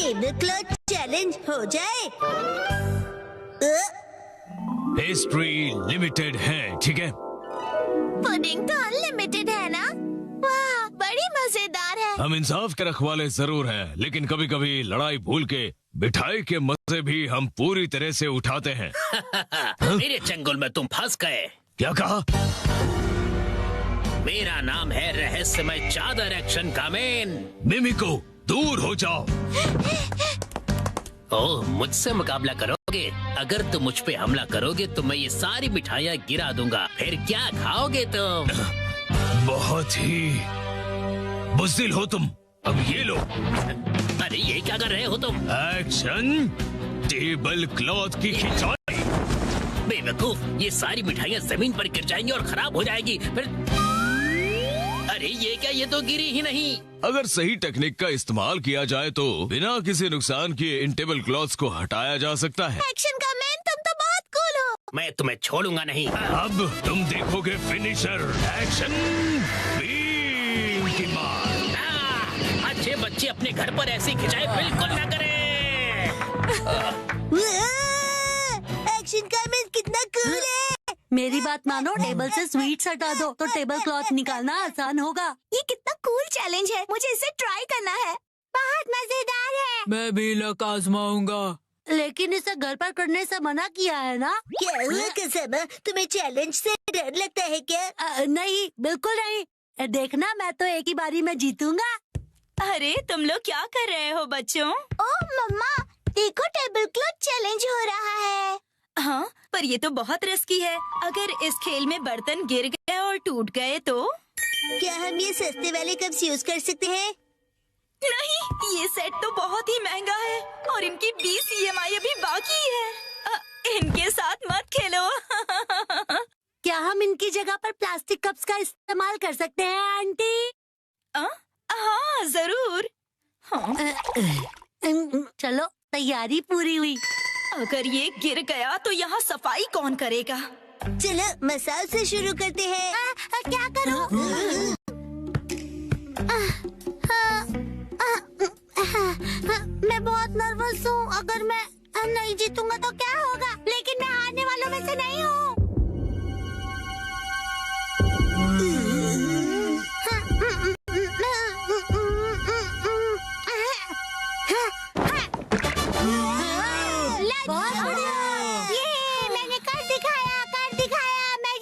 Table cloth challenge हो जाए। Pastry limited है, ठीक है? पुडिंग तो अनलिमिटेड है ना? वाह, बड़ी मजेदार है। हम इंसाफ के रखवाले जरूर हैं, लेकिन कभी कभी लड़ाई भूल के मिठाई के मजे भी हम पूरी तरह से उठाते हैं। मेरे चंगुल में तुम फंस गए। क्या कहा? मेरा नाम है रहस्यमय चादर एक्शन कामेन। मिमिको, दूर हो जाओ। ओह, मुझसे मुकाबला करोगे? अगर तुम मुझ पे हमला करोगे तो मैं ये सारी मिठाइयाँ गिरा दूंगा। फिर क्या खाओगे तुम? बहुत ही बुज़दिल हो तुम। अब ये लो। अरे ये क्या कर रहे हो तुम? एक्शन टेबल क्लॉथ की खिंचाई। बेवकूफ, ये सारी मिठाइयाँ जमीन पर गिर जाएंगी और खराब हो जाएगी। फिर अरे ये क्या, ये तो गिरी ही नहीं। अगर सही टेक्निक का इस्तेमाल किया जाए तो बिना किसी नुकसान किए इन टेबल क्लॉथ्स को हटाया जा सकता है। एक्शन का मैन, तुम तो बहुत कूल हो। मैं तुम्हें छोड़ूंगा नहीं। अब तुम देखोगे फिनिशर। एक्शन बीम की मार। अच्छे बच्चे अपने घर पर ऐसी खिंचाई बिल्कुल न करें। एक्शन का मैन कितना कूल है। मेरी बात मानो, टेबल से स्वीट्स हटा दो तो टेबल क्लॉथ निकालना आसान होगा। ये कितना कूल चैलेंज है, मुझे इसे ट्राई करना है। बहुत मजेदार है। मैं भी लक आजमाऊंगा। लेकिन इसे घर पर करने से मना किया है ना? क्या हुआ कसम, तुम्हें चैलेंज से डर लगता है क्या? नहीं, बिल्कुल नहीं। देखना, मैं तो एक ही बारी में जीतूंगा। अरे तुम लोग क्या कर रहे हो बच्चों? ओह मम्मा, देखो टेबल क्लॉथ चैलेंज हो रहा है। हाँ, पर ये तो बहुत रिस्की है। अगर इस खेल में बर्तन गिर गए और टूट गए तो? क्या हम ये सस्ते वाले कप्स यूज कर सकते हैं? नहीं, ये सेट तो बहुत ही महंगा है और इनकी 20 EMI अभी बाकी है। इनके साथ मत खेलो। क्या हम इनकी जगह पर प्लास्टिक कप्स का इस्तेमाल कर सकते हैं आंटी? हाँ जरूर। हाँ। चलो, तैयारी पूरी हुई। अगर ये गिर गया तो यहाँ सफाई कौन करेगा? चलो मसाज से शुरू करते हैं। क्या करूं? मैं बहुत नर्वस हूँ। अगर मैं नहीं जीतूंगा तो क्या होगा? लेकिन मैं हारने वालों में से नहीं हूँ। बहुत बढ़िया। ये मैंने कर दिखाया, मैं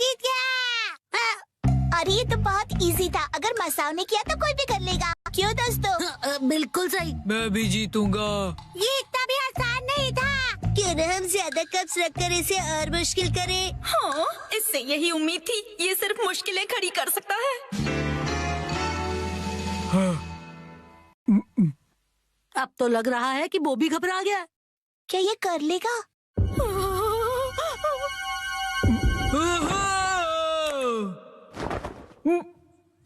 जीत गया। अरे ये तो बहुत इजी था। अगर मसाओ ने किया तो कोई भी कर लेगा। क्यों दोस्तों? बिल्कुल सही। मैं भी जीतूंगा। ये इतना भी आसान नहीं था। क्यों न हम ज्यादा कप्स रखकर इसे और मुश्किल करें? हाँ, इससे यही उम्मीद थी। ये सिर्फ मुश्किलें खड़ी कर सकता है। अब तो लग रहा है कि वो भी घबरा गया। क्या ये कर लेगा?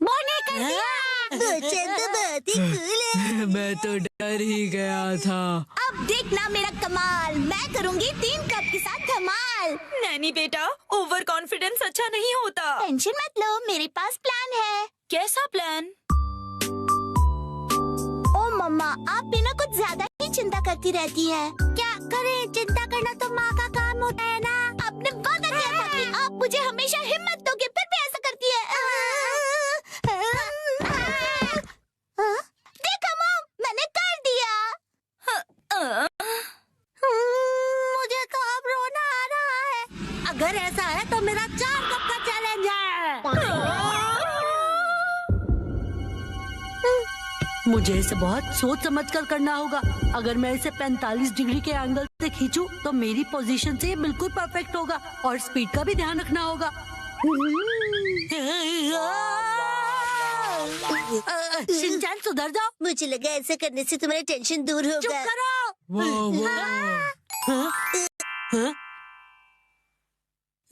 मैंने कर दिया। चंद तो बहुत ही कूल है। मैं तो डर ही गया था। अब देखना मेरा कमाल। मैं करूंगी 3 कप के साथ धमाल। नैनी बेटा, ओवर कॉन्फिडेंस अच्छा नहीं होता। टेंशन मत लो, मेरे पास प्लान है। कैसा प्लान? ओ मम्मा, आप भी ना कुछ ज्यादा ही चिंता करती रहती है। क्या करें, चिंता करना तो माँ का काम होता है ना। आपने वादा किया था कि आप मुझे हमेशा हिम्मत दोगे, फिर भी ऐसा करती है। देखा मॉम, मैंने कर दिया। मुझे तो अब रोना आ रहा है। अगर ऐसा है तो मेरा 4 कप का चैलेंज है। मुझे इसे बहुत सोच समझ कर करना होगा। अगर मैं इसे 45 डिग्री के एंगल से खींचूं तो मेरी पोजीशन से ये बिल्कुल परफेक्ट होगा और स्पीड का भी ध्यान रखना होगा। शिनचैन, सुधर जाओ। मुझे लगा ऐसा करने से तुम्हारा टेंशन दूर चुप होगा। करो। वाह।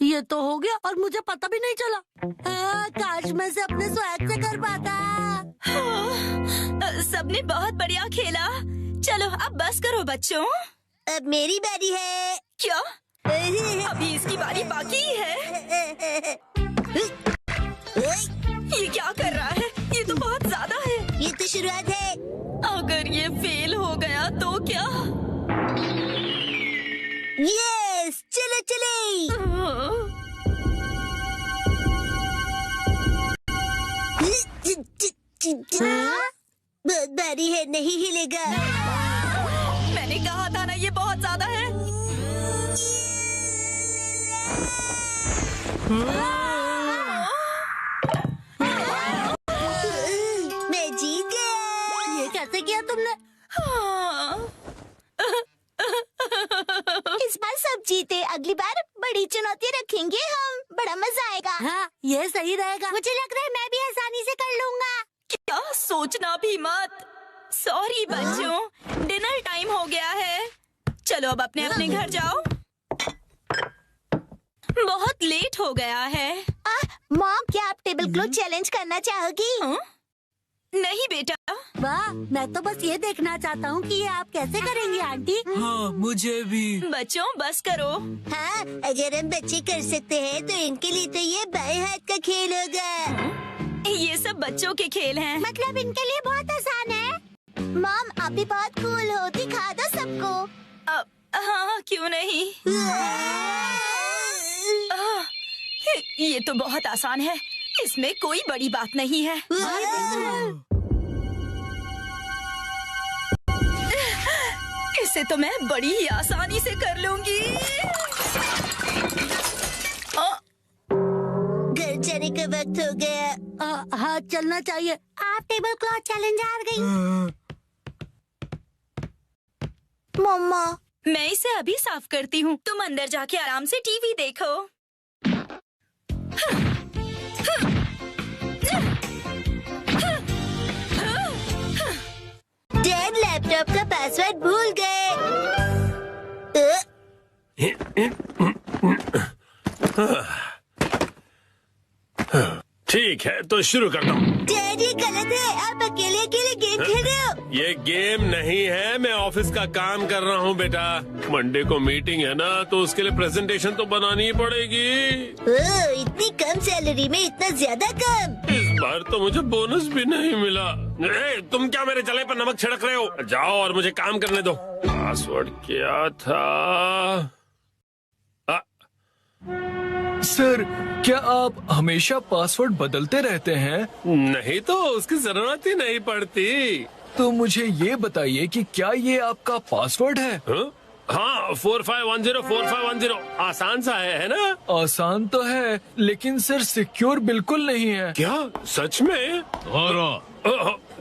ये तो हो गया और मुझे पता भी नहीं चला। काश मैं इसे अपने स्वैग से कर पाता। सबने बहुत बढ़िया खेला। चलो अब बस करो बच्चों। अब मेरी बारी है। क्या? अभी इसकी बारी बाकी है। ये क्या कर रहा है? ये तो बहुत ज्यादा है। ये तो शुरुआत है। अगर ये फेल हो गया तो बहुत भारी है, नहीं हिलेगा। मैंने कहा था ना, ये बहुत ज्यादा है। मैं जीत गया। ये कैसे किया तुमने? इस बार सब जीते, अगली बार बड़ी चुनौती रखेंगे हम, बड़ा मजा आएगा। हाँ, ये सही रहेगा। मुझे लग रहा है मैं भी आसानी से कर लूंगा। क्या सोचना भी मत। सॉरी बच्चों, डिनर टाइम हो गया है। चलो अब अपने अपने घर जाओ, बहुत लेट हो गया है। मॉम, क्या आप टेबल क्लॉथ चैलेंज करना चाहोगी? नहीं बेटा। वाह, मैं तो बस ये देखना चाहता हूँ कि ये आप कैसे करेंगी आंटी। हाँ मुझे भी। बच्चों बस करो। हाँ, अगर हम बच्चे कर सकते हैं तो इनके लिए तो ये बाएं हाथ का खेल होगा। ये सब बच्चों के खेल हैं। मतलब इनके लिए बहुत आसान है। मॉम, आप भी बहुत कूल हो, दिखा दो सबको। हाँ क्यों नहीं। ये तो बहुत आसान है, इसमें कोई बड़ी बात नहीं है। इसे तो मैं बड़ी ही आसानी से कर लूंगी। घर जाने का वक्त हो गया। हाँ, चलना चाहिए। आप टेबल क्लॉथ चैलेंज हार गई। मम्मा, मैं इसे अभी साफ करती हूँ, तुम अंदर जाके आराम से टीवी देखो। डैड लैपटॉप का पासवर्ड भूल गए। ठीक है तो शुरू करता हूँ। डैड, ये गलत है, आप अकेले अकेले गेम खेल रहे हो। ये गेम नहीं है, मैं ऑफिस का काम कर रहा हूँ बेटा। मंडे को मीटिंग है ना, तो उसके लिए प्रेजेंटेशन तो बनानी ही पड़ेगी। इतनी कम सैलरी में इतना ज्यादा काम। इस बार तो मुझे बोनस भी नहीं मिला। तुम क्या मेरे जले पर नमक छिड़क रहे हो? जाओ और मुझे काम करने दो। पासवर्ड क्या था? सर, क्या आप हमेशा पासवर्ड बदलते रहते हैं? नहीं तो उसकी जरूरत ही नहीं पड़ती। तो मुझे ये बताइए कि क्या ये आपका पासवर्ड है? हाँ, 45104510। आसान सा है ना? आसान तो है, लेकिन सर सिक्योर बिल्कुल नहीं है। क्या सच में?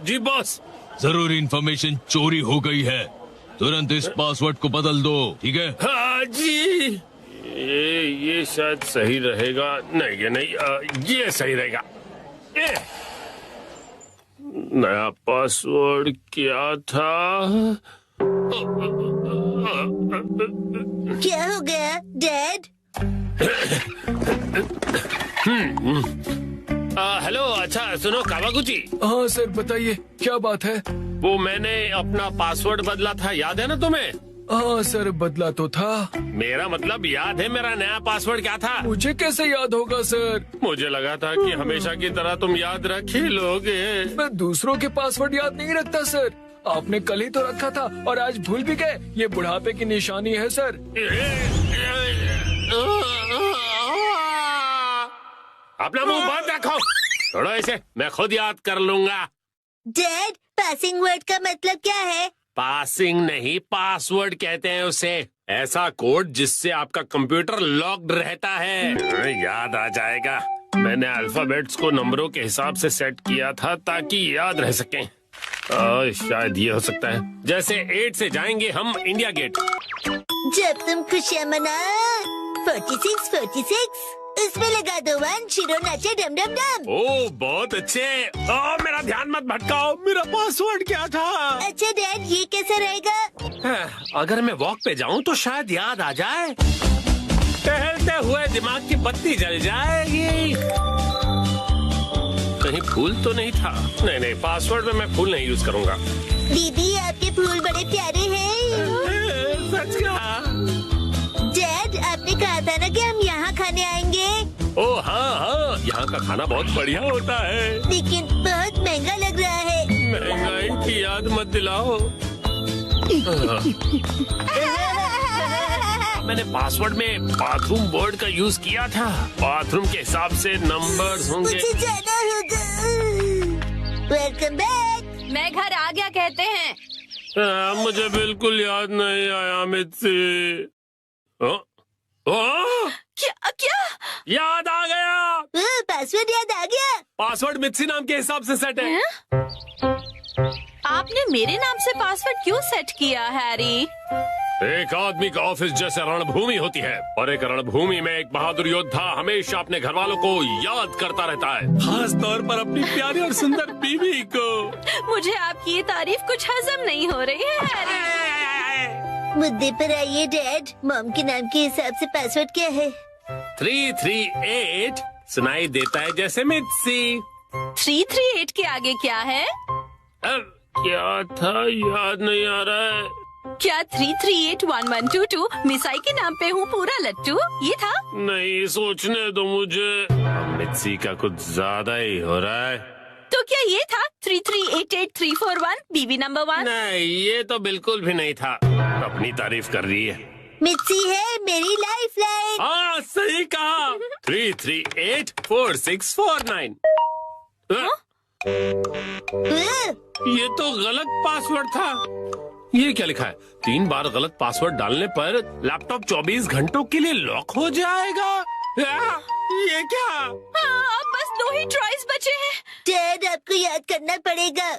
जी बॉस। जरूरी इंफॉर्मेशन चोरी हो गई है, तुरंत इस पासवर्ड को बदल दो, ठीक है? हाँ जी। ये शायद सही रहेगा। नहीं ये नहीं, ये सही रहेगा। नया पासवर्ड क्या था? क्या हो गया डैड? हेलो, अच्छा सुनो कावागुची। हाँ सर, बताइए क्या बात है? वो मैंने अपना पासवर्ड बदला था, याद है ना तुम्हें? हाँ सर, बदला तो था। मेरा मतलब याद है मेरा नया पासवर्ड क्या था? मुझे कैसे याद होगा सर? मुझे लगा था कि हमेशा की तरह तुम याद रख ही लोगे। मैं दूसरों के पासवर्ड याद नहीं रखता सर। आपने कल ही तो रखा था और आज भूल भी गए। ये बुढ़ापे की निशानी है सर। अपना मुंह बंद रखो। छोड़ो इसे, मैं खुद याद कर लूंगा। डैड, पासिंग वर्ड का मतलब क्या है? पासिंग नहीं, पासवर्ड कहते हैं उसे। ऐसा कोड जिससे आपका कंप्यूटर लॉक्ड रहता है। याद आ जाएगा। मैंने अल्फाबेट्स को नंबरों के हिसाब से सेट किया था ताकि याद रह सकें। शायद ये हो सकता है। जैसे 8 से जाएंगे हम इंडिया गेट। जब तुम खुशियाँ मना 46 उसमें लगा दो 1, शिरो नाचे डम डम डम। ओह बहुत अच्छे। मेरा ध्यान मत भटकाओ, मेरा पासवर्ड क्या था? अच्छा डैड, ये कैसा रहेगा? अगर मैं वॉक पे जाऊं तो शायद याद आ जाए। टहलते हुए दिमाग की बत्ती जल जाएगी। कहीं फूल तो नहीं था? नहीं, पासवर्ड में मैं फूल नहीं यूज करूंगा। दीदी, आपके फूल बड़े प्यारे हैं। सच कहा। डैड, आपने कहा था ना कि हम यहाँ खाने आएंगे। ओह हाँ, यहाँ का खाना बहुत बढ़िया होता है, लेकिन बहुत महंगा लग रहा है। महंगाई की याद मत दिलाओ। मैंने पासवर्ड में बाथरूम वर्ड का यूज किया था। बाथरूम के हिसाब से नंबर्स होंगे। मुझे जाना होगा। Welcome back. मैं घर आ गया कहते हैं। मुझे बिल्कुल याद नहीं आया मित्सी। क्या क्या? याद आ गया। पासवर्ड याद आ गया। पासवर्ड मित्सी नाम के हिसाब से सेट है। आपने मेरे नाम से पासवर्ड क्यों सेट किया हैरी? एक आदमी का ऑफिस जैसे रणभूमि होती है और एक रणभूमि में एक बहादुर योद्धा हमेशा अपने घर वालों को याद करता रहता है, खास तौर पर अपनी प्यारी और सुंदर बीवी को। मुझे आपकी ये तारीफ कुछ हजम नहीं हो रही है हैरी। मुद्दे पर आइए डैड। मॉम के नाम के हिसाब से पासवर्ड क्या है? 338 सुनाई देता है जैसे मित्सी। 338 के आगे क्या है? क्या था याद नहीं आ रहा है। क्या 3381122 मिसाई के नाम पे हूँ पूरा लट्टू? ये था? नहीं, सोचने दो मुझे। मित्सी का कुछ ज्यादा ही हो रहा है। तो क्या ये था 3388341 बीवी नंबर 1? नहीं, ये तो बिल्कुल भी नहीं था। अपनी तारीफ कर रही है। मिर्ची है मेरी लाइफ लाइन। हाँ, सही कहा। 3384649। ये तो गलत पासवर्ड था। ये क्या लिखा है? 3 बार गलत पासवर्ड डालने पर लैपटॉप 24 घंटों के लिए लॉक हो जाएगा। ये क्या? अब बस 2 ही ट्राइज बचे हैं। डैड आपको याद करना पड़ेगा।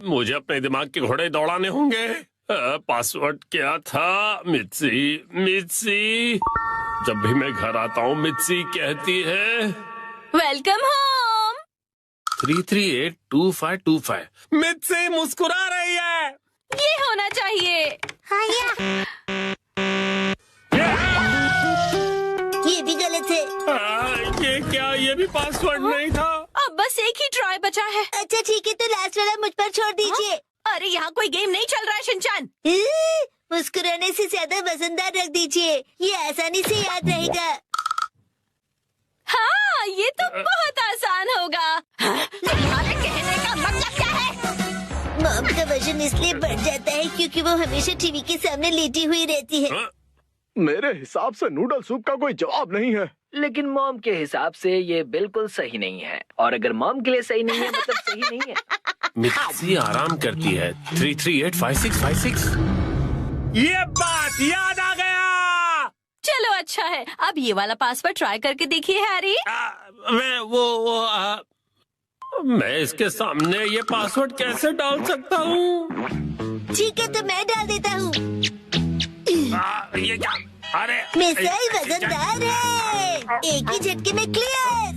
मुझे अपने दिमाग के घोड़े दौड़ाने होंगे। पासवर्ड क्या था? मित्सी। जब भी मैं घर आता हूँ मित्सी कहती है वेलकम होम। 3382525। मित्सी मुस्कुरा रही है। ये होना चाहिए। हाँ ये भी गलत है। ये क्या? ये भी पासवर्ड नहीं था। अब बस एक ही ट्राई बचा है। अच्छा ठीक है, तो लास्ट वाला मुझ पर छोड़ दीजिए। अरे यहाँ कोई गेम नहीं चल रहा है शिनचान। मुस्कुराने से ज्यादा वजनदार रख दीजिए, ये आसानी से याद रहेगा। हाँ, ये तो बहुत आसान होगा। तुम्हारे कहने का मतलब क्या है? मॉम का वजन इसलिए बढ़ जाता है क्योंकि वो हमेशा टीवी के सामने लेटी हुई रहती है। मेरे हिसाब से नूडल सूप का कोई जवाब नहीं है। लेकिन मॉम के हिसाब से ये बिल्कुल सही नहीं है, और अगर मॉम के लिए सही नहीं है मतलब सही नहीं है। मित्सी आराम करती है। 3385656। ये बात याद आ गया। चलो अच्छा है, अब ये वाला पासवर्ड ट्राई करके देखिए हैरी। मैं इसके सामने ये पासवर्ड कैसे डाल सकता हूँ? ठीक है, तो मैं डाल देता हूँ। ये क्या? अरे मिसाइल वजनदार है, एक ही झटके में क्लियर।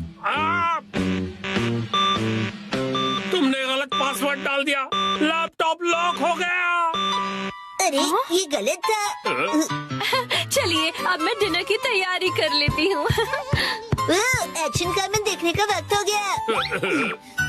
तुमने गलत पासवर्ड डाल दिया। लैपटॉप लॉक हो गया। अरे ये गलत था। चलिए अब मैं डिनर की तैयारी कर लेती हूँ। एक्शन कॉमन देखने का वक्त हो गया।